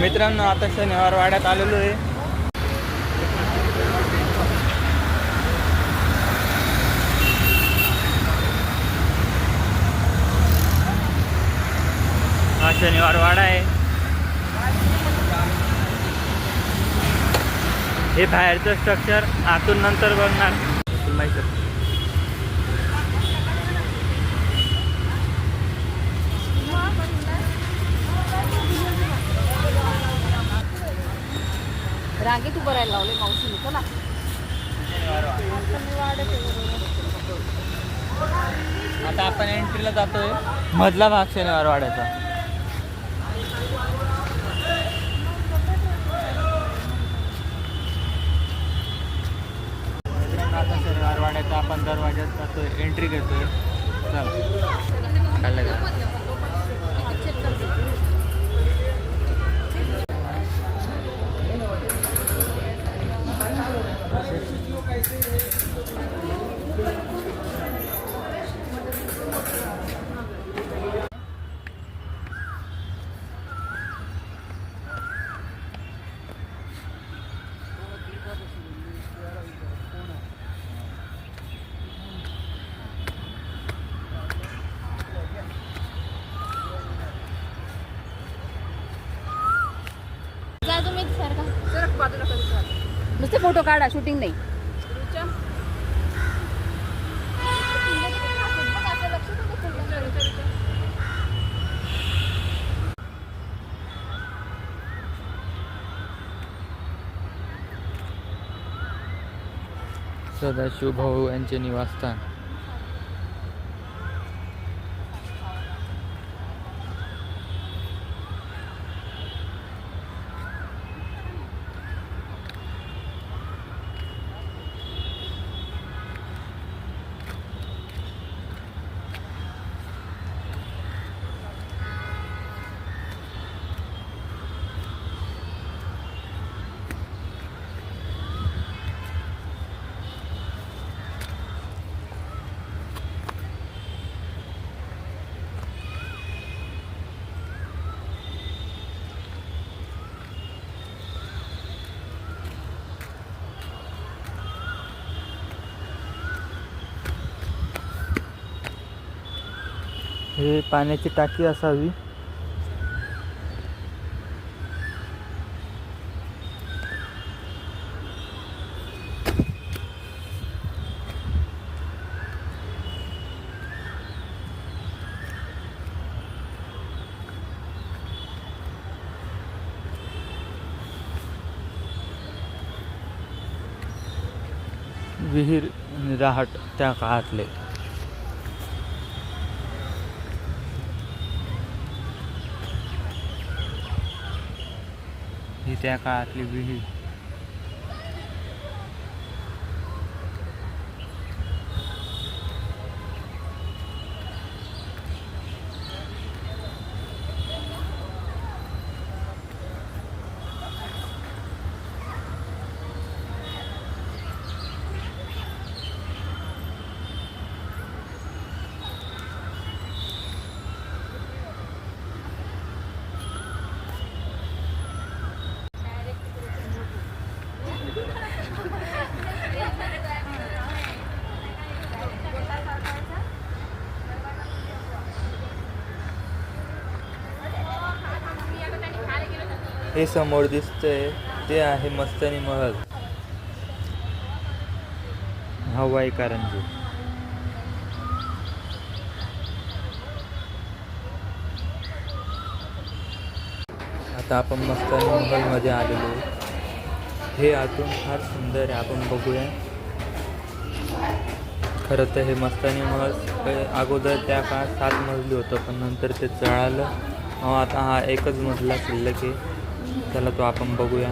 मित्रांनो आता शनिवार वाड्यात आलेलो आहे. हा शनिवार वाडा आहे. हे बाहेरचं स्ट्रक्चर आतून नंतर बघणार माहिती. रांगे तू भरायला लावले मावशी चला. आता आपण एंट्रीला जातोय. मधला भाग शनिवार वाड्याचा. आता शनिवार वाड्याचा आपण दरवाज्यात जातोय, एंट्री घेतोय. चल खाल्लं का? नुसते फोटो काढा, शूटिंग नाही. सदाशिव भाऊ यांचे निवासस्थान. हे पाण्याची टाकी असावी. विहीर राहट त्या काळातले. ही त्या काळातली विहीर. हे समोर दिसतंय ते आहे मस्तानी महल. हवाई कारंजी. आता आपण मस्तानी महलमध्ये आलेलो. हे आतून फार सुंदर आहे, आपण बघूया. खरं तर हे मस्तानी महल अगोदर त्या काळात 7 मजली होतं, पण नंतर ते जळालं. आता हा एकच मजला शिल्लक आहे. चला तो आपण बघूया.